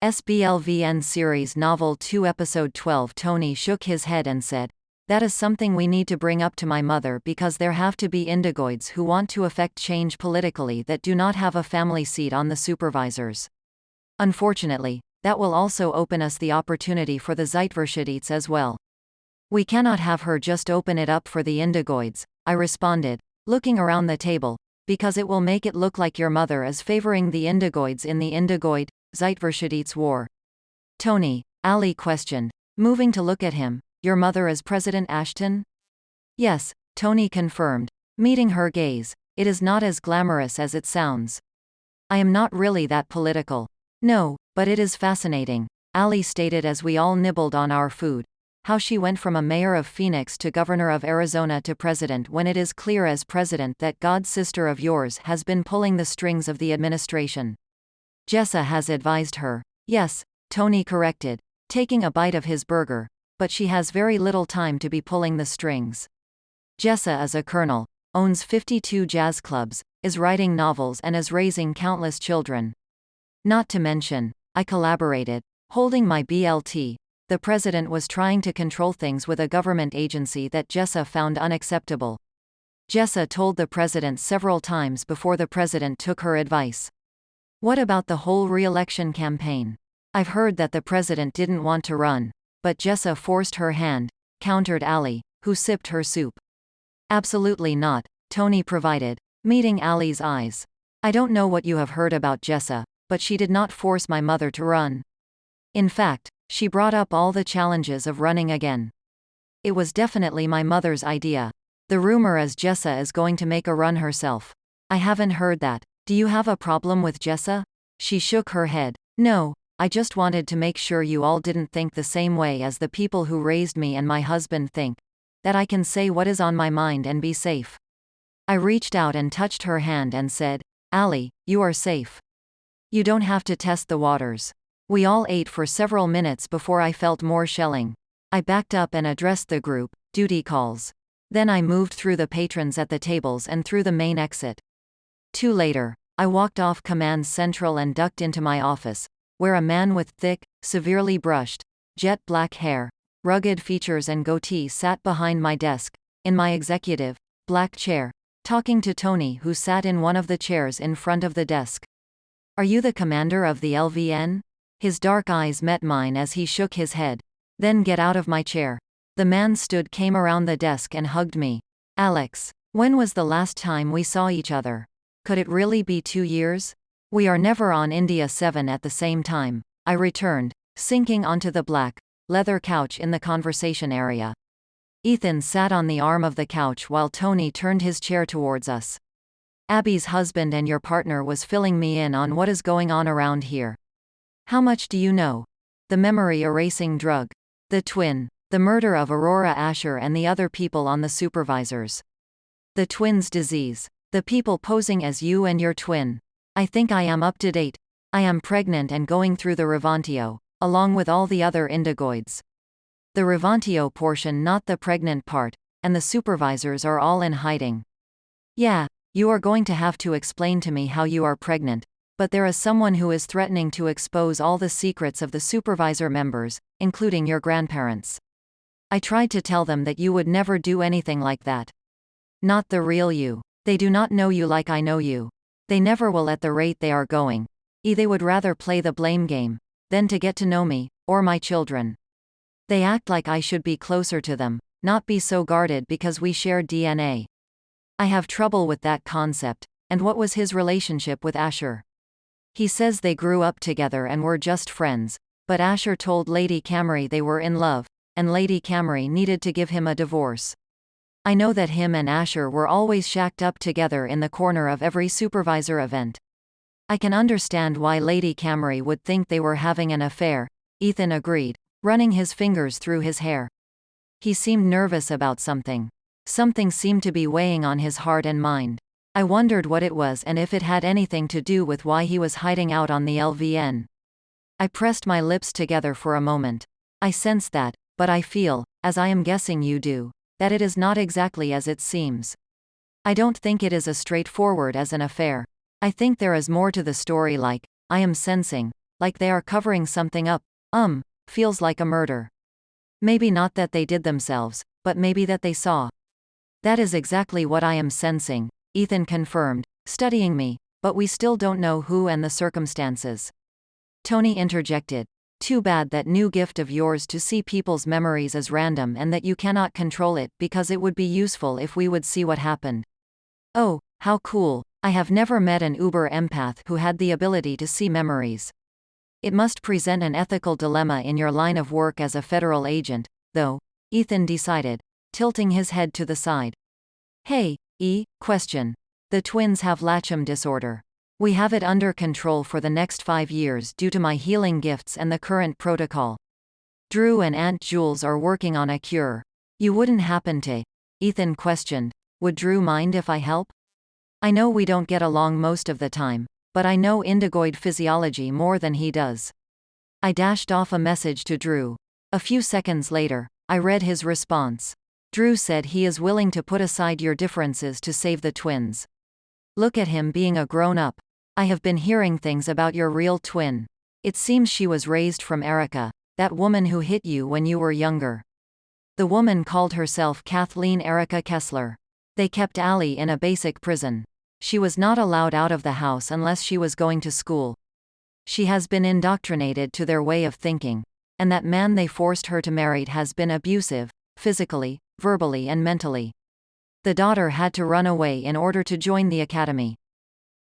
SBLVN Series Novel 2 Episode 12. Tony shook his head and said, "That is something we need to bring up to my mother because there have to be indigoids who want to affect change politically that do not have a family seat on the Supervisors. Unfortunately, that will also open us the opportunity for the Zeitverschidits as well. We cannot have her just open it up for the indigoids," I responded, looking around the table, "because it will make it look like your mother is favoring the indigoids in the indigoid Zeitverschidits war." "Tony," Ali questioned, moving to look at him, "your mother is President Ashton?" "Yes," Tony confirmed, meeting her gaze. "It is not as glamorous as it sounds. I am not really that political." "No, but it is fascinating," Ali stated as we all nibbled on our food. "How she went from a mayor of Phoenix to governor of Arizona to president when it is clear as president that God's sister of yours has been pulling the strings of the administration." "Jessa has advised her." "Yes," Tony corrected, taking a bite of his burger, "but she has very little time to be pulling the strings. Jessa is a colonel, owns 52 jazz clubs, is writing novels and is raising countless children. Not to mention," I collaborated, holding my BLT, "the president was trying to control things with a government agency that Jessa found unacceptable. Jessa told the president several times before the president took her advice." "What about the whole re-election campaign? I've heard that the president didn't want to run, but Jessa forced her hand," countered Ali, who sipped her soup. "Absolutely not," Tony provided, meeting Ali's eyes. "I don't know what you have heard about Jessa, but she did not force my mother to run. In fact, she brought up all the challenges of running again. It was definitely my mother's idea. The rumor is Jessa is going to make a run herself." "I haven't heard that. Do you have a problem with Jessa?" She shook her head. "No, I just wanted to make sure you all didn't think the same way as the people who raised me and my husband think. That I can say what is on my mind and be safe." I reached out and touched her hand and said, "Ali, you are safe. You don't have to test the waters." We all ate for several minutes before I felt more shelling. I backed up and addressed the group, "Duty calls." Then I moved through the patrons at the tables and through the main exit. 2 later, I walked off command central and ducked into my office, where a man with thick, severely brushed, jet black hair, rugged features and goatee sat behind my desk, in my executive, black chair, talking to Tony who sat in one of the chairs in front of the desk. "Are you the commander of the LVN?" His dark eyes met mine as he shook his head. "Then get out of my chair." The man came around the desk and hugged me. "Alex, when was the last time we saw each other? Could it really be 2 years? We are never on India 7 at the same time," I returned, sinking onto the black, leather couch in the conversation area. Ethan sat on the arm of the couch while Tony turned his chair towards us. "Abby's husband and your partner was filling me in on what is going on around here." "How much do you know?" "The memory-erasing drug. The twin. The murder of Aurora Asher and the other people on the Supervisors. The twin's disease. The people posing as you and your twin. I think I am up to date. I am pregnant and going through the Revantio, along with all the other indigoids. The Revantio portion, not the pregnant part, and the Supervisors are all in hiding." "Yeah, you are going to have to explain to me how you are pregnant. But there is someone who is threatening to expose all the secrets of the Supervisor members, including your grandparents. I tried to tell them that you would never do anything like that. Not the real you. They do not know you like I know you. They never will at the rate they are going. They would rather play the blame game than to get to know me, or my children. They act like I should be closer to them, not be so guarded because we share DNA. I have trouble with that concept." "And what was his relationship with Asher?" "He says they grew up together and were just friends, but Asher told Lady Camry they were in love, and Lady Camry needed to give him a divorce. I know that him and Asher were always shacked up together in the corner of every Supervisor event. I can understand why Lady Camry would think they were having an affair," Ethan agreed, running his fingers through his hair. He seemed nervous about something. Something seemed to be weighing on his heart and mind. I wondered what it was and if it had anything to do with why he was hiding out on the LVN. I pressed my lips together for a moment. "I sense that, but I feel, as I am guessing you do, that it is not exactly as it seems. I don't think it is as straightforward as an affair. I think there is more to the story, like, I am sensing, like they are covering something up. Feels like a murder. Maybe not that they did themselves, but maybe that they saw. That is exactly what I am sensing, Ethan confirmed, studying me, but we still don't know who and the circumstances. Tony interjected. Too bad that new gift of yours to see people's memories is random and that you cannot control it, because it would be useful if we would see what happened. Oh, how cool. I have never met an uber empath who had the ability to see memories. It must present an ethical dilemma in your line of work as a federal agent, though, Ethan decided, tilting his head to the side. Hey, question. The twins have Latcham disorder. We have it under control for the next 5 years due to my healing gifts and the current protocol. Drew and Aunt Jules are working on a cure. You wouldn't happen to? Ethan questioned. Would Drew mind if I help? I know we don't get along most of the time, but I know indigoid physiology more than he does. I dashed off a message to Drew. A few seconds later, I read his response. Drew said he is willing to put aside your differences to save the twins. Look at him being a grown-up. I have been hearing things about your real twin. It seems she was raised from Erica, that woman who hit you when you were younger. The woman called herself Kathleen Erica Kessler. They kept Allie in a basic prison. She was not allowed out of the house unless she was going to school. She has been indoctrinated to their way of thinking, and that man they forced her to marry has been abusive, physically, verbally and mentally. The daughter had to run away in order to join the academy.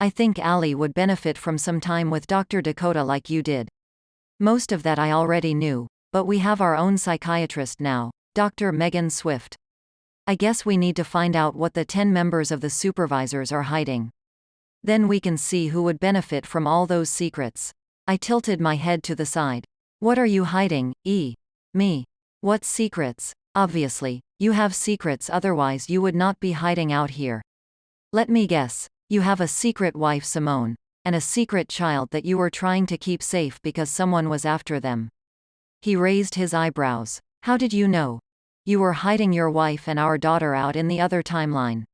I think Allie would benefit from some time with Dr. Dakota like you did. Most of that I already knew, but we have our own psychiatrist now, Dr. Megan Swift. I guess we need to find out what the 10 members of the supervisors are hiding. Then we can see who would benefit from all those secrets. I tilted my head to the side. What are you hiding, Me. What secrets? Obviously, you have secrets, otherwise you would not be hiding out here. Let me guess. You have a secret wife, Simone, and a secret child that you were trying to keep safe because someone was after them. He raised his eyebrows. How did you know? You were hiding your wife and our daughter out in the other timeline.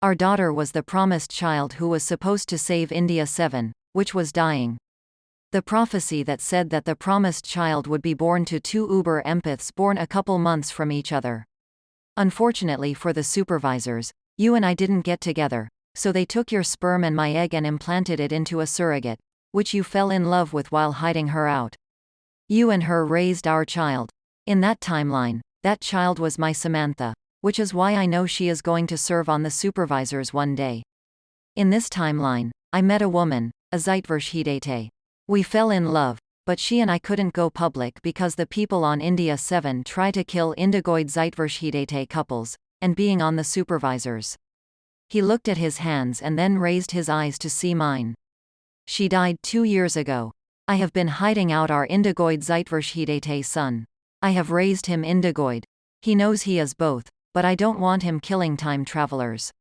Our daughter was the promised child who was supposed to save India 7, which was dying. The prophecy that said that the promised child would be born to 2 uber empaths born a couple months from each other. Unfortunately for the supervisors, you and I didn't get together. So they took your sperm and my egg and implanted it into a surrogate, which you fell in love with while hiding her out. You and her raised our child. In that timeline, that child was my Samantha, which is why I know she is going to serve on the supervisors one day. In this timeline, I met a woman, a Zeitverschidete. We fell in love, but she and I couldn't go public because the people on India 7 try to kill indigoid Zeitverschidete couples, and being on the supervisors. He looked at his hands and then raised his eyes to see mine. She died 2 years ago. I have been hiding out our indigoid Zeitverschidete son. I have raised him indigoid. He knows he is both, but I don't want him killing time travelers.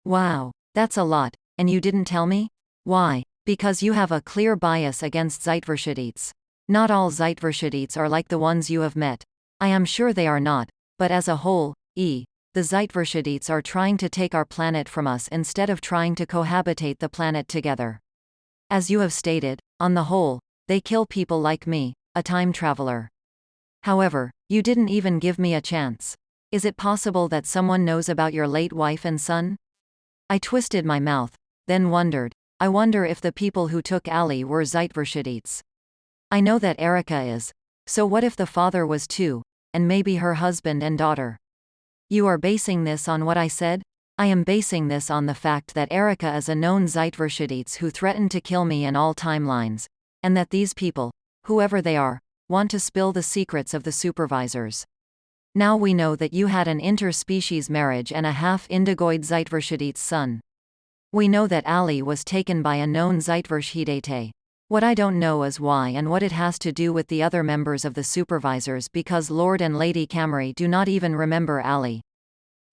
Wow, that's a lot, and you didn't tell me? Why? Because you have a clear bias against Zeitverschidets. Not all Zeitverschidets are like the ones you have met. I am sure they are not, but as a whole, the Zeitverschidets are trying to take our planet from us instead of trying to cohabitate the planet together. As you have stated, on the whole, they kill people like me, a time traveler. However, you didn't even give me a chance. Is it possible that someone knows about your late wife and son? I twisted my mouth, then wondered. I wonder if the people who took Allie were Zeitverschidets. I know that Erica is. So what if the father was too, and maybe her husband and daughter? You are basing this on what I said? I am basing this on the fact that Erica is a known Zeitverschidets who threatened to kill me in all timelines, and that these people, whoever they are, want to spill the secrets of the supervisors. Now we know that you had an interspecies marriage and a half-indigoid Zeitverschidets son. We know that Allie was taken by a known Zeitverschidete. What I don't know is why and what it has to do with the other members of the supervisors, because Lord and Lady Camry do not even remember Allie.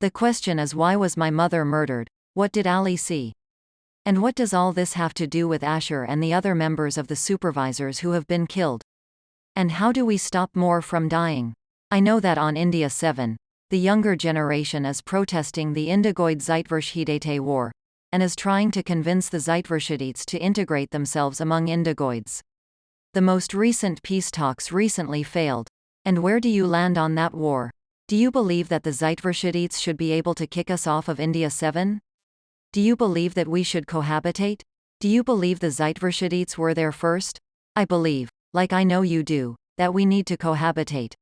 The question is, why was my mother murdered? What did Allie see? And what does all this have to do with Asher and the other members of the supervisors who have been killed? And how do we stop more from dying? I know that on India 7, the younger generation is protesting the indigoid Zeitverschidete war, and is trying to convince the Zeitverschidets to integrate themselves among indigoids. The most recent peace talks recently failed. And where do you land on that war? Do you believe that the Zeitverschudites should be able to kick us off of India 7? Do you believe that we should cohabitate? Do you believe the Zeitverschudites were there first? I believe, like I know you do, that we need to cohabitate.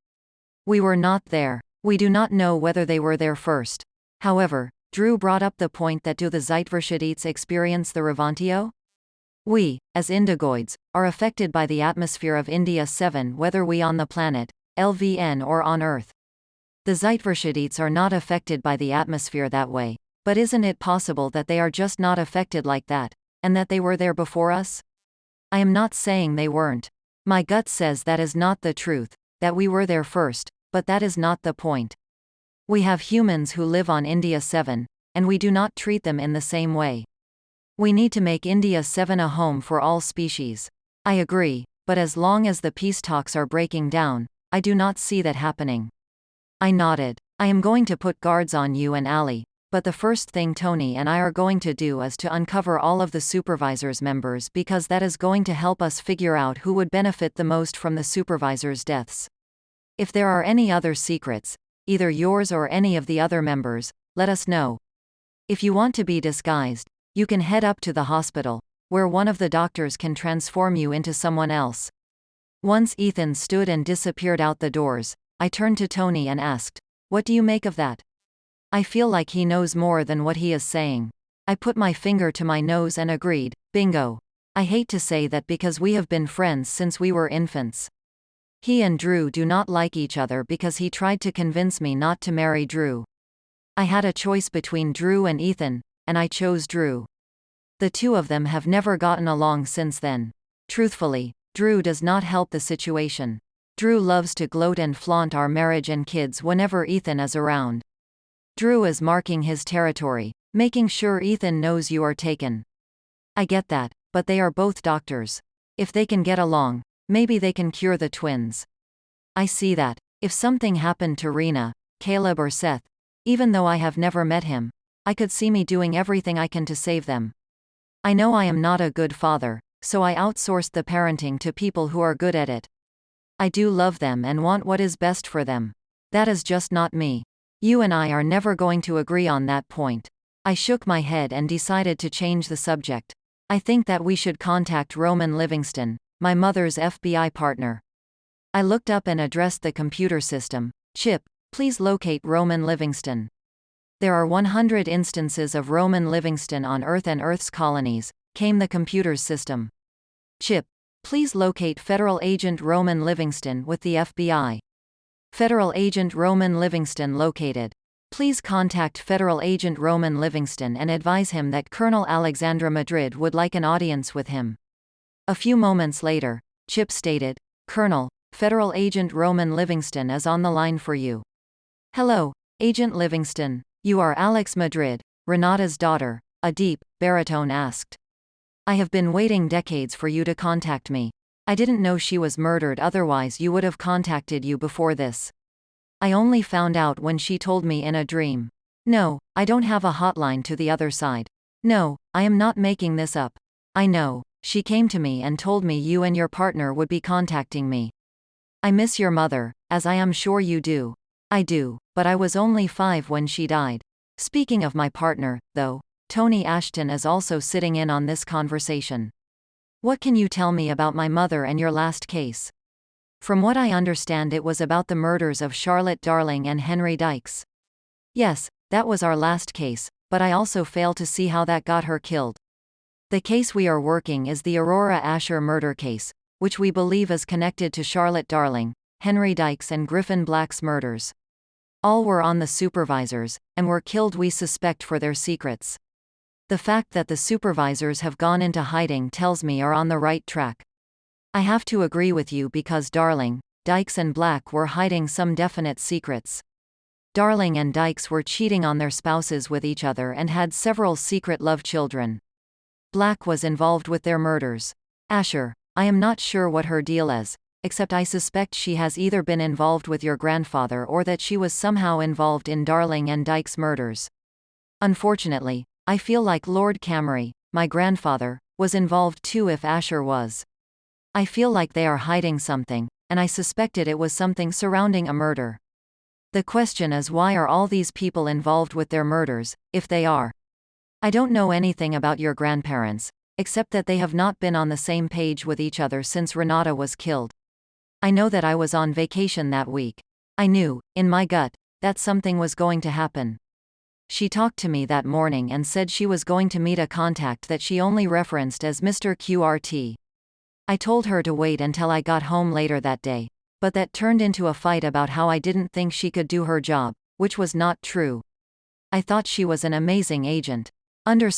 We were not there. We do not know whether they were there first. However, Drew brought up the point that do the Zeitverschudites experience the Revantio? We, as indigoids, are affected by the atmosphere of India 7 whether we on the planet, LVN or on Earth. The Zeitverschudites are not affected by the atmosphere that way, but isn't it possible that they are just not affected like that, and that they were there before us? I am not saying they weren't. My gut says that is not the truth, that we were there first, but that is not the point. We have humans who live on India 7, and we do not treat them in the same way. We need to make India 7 a home for all species. I agree, but as long as the peace talks are breaking down, I do not see that happening. I nodded. I am going to put guards on you and Ali, but the first thing Tony and I are going to do is to uncover all of the Supervisors members because that is going to help us figure out who would benefit the most from the Supervisors' deaths. If there are any other secrets, either yours or any of the other members, let us know. If you want to be disguised, you can head up to the hospital, where one of the doctors can transform you into someone else. Once Ethan stood and disappeared out the doors, I turned to Tony and asked, "What do you make of that?" I feel like he knows more than what he is saying. I put my finger to my nose and agreed, bingo. I hate to say that because we have been friends since we were infants. He and Drew do not like each other because he tried to convince me not to marry Drew. I had a choice between Drew and Ethan, and I chose Drew. The two of them have never gotten along since then. Truthfully, Drew does not help the situation. Drew loves to gloat and flaunt our marriage and kids whenever Ethan is around. Drew is marking his territory, making sure Ethan knows you are taken. I get that, but they are both doctors. If they can get along, maybe they can cure the twins. I see that. If something happened to Rena, Caleb or Seth, even though I have never met him, I could see me doing everything I can to save them. I know I am not a good father, so I outsourced the parenting to people who are good at it. I do love them and want what is best for them. That is just not me. You and I are never going to agree on that point. I shook my head and decided to change the subject. I think that we should contact Roman Livingston, my mother's FBI partner. I looked up and addressed the computer system. Chip, please locate Roman Livingston. There are 100 instances of Roman Livingston on Earth and Earth's colonies, came the computer's system. Chip, please locate Federal Agent Roman Livingston with the FBI. Federal Agent Roman Livingston located. Please contact Federal Agent Roman Livingston and advise him that Colonel Alexandra Madrid would like an audience with him. A few moments later, Chip stated, "Colonel, Federal Agent Roman Livingston is on the line for you." "Hello, Agent Livingston. You are Alex Madrid, Renata's daughter," a deep baritone asked. "I have been waiting decades for you to contact me. I didn't know she was murdered, otherwise you would have contacted you before this. I only found out when she told me in a dream. No, I don't have a hotline to the other side. No, I am not making this up. I know, she came to me and told me you and your partner would be contacting me. I miss your mother, as I am sure you do. I do, but I was only 5 when she died. Speaking of my partner, though, Tony Ashton is also sitting in on this conversation. What can you tell me about my mother and your last case? From what I understand, it was about the murders of Charlotte Darling and Henry Dikes. Yes, that was our last case, but I also fail to see how that got her killed. The case we are working is the Aurora Asher murder case, which we believe is connected to Charlotte Darling, Henry Dikes and Griffin Black's murders. All were on the Supervisors, and were killed, we suspect, for their secrets. The fact that the Supervisors have gone into hiding tells me are on the right track. I have to agree with you because Darling, Dikes and Black were hiding some definite secrets. Darling and Dikes were cheating on their spouses with each other and had several secret love children. Black was involved with their murders. Asher, I am not sure what her deal is, except I suspect she has either been involved with your grandfather or that she was somehow involved in Darling and Dikes' murders. Unfortunately, I feel like Lord Camry, my grandfather, was involved too if Asher was. I feel like they are hiding something, and I suspected it was something surrounding a murder. The question is, why are all these people involved with their murders, if they are? I don't know anything about your grandparents, except that they have not been on the same page with each other since Renata was killed. I know that I was on vacation that week. I knew, in my gut, that something was going to happen. She talked to me that morning and said she was going to meet a contact that she only referenced as Mr. QRT. I told her to wait until I got home later that day, but that turned into a fight about how I didn't think she could do her job, which was not true. I thought she was an amazing agent. If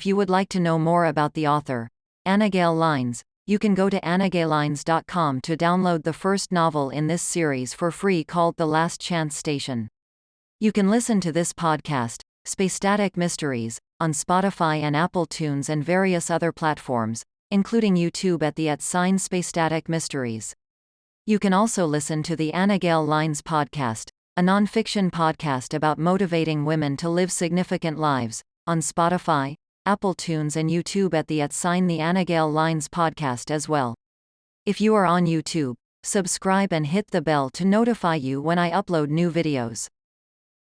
you would like to know more about the author, Annagail Lines, you can go to annagailines.com to download the first novel in this series for free called The Last Chance Station. You can listen to this podcast, Spacestatic Mysteries, on Spotify and Apple Tunes and various other platforms, including YouTube at the @Spacestatic Mysteries. You can also listen to the Annagail Lines podcast, a non-fiction podcast about motivating women to live significant lives, on Spotify, Apple Tunes and YouTube at the @Annagail Lines podcast as well. If you are on YouTube, subscribe and hit the bell to notify you when I upload new videos.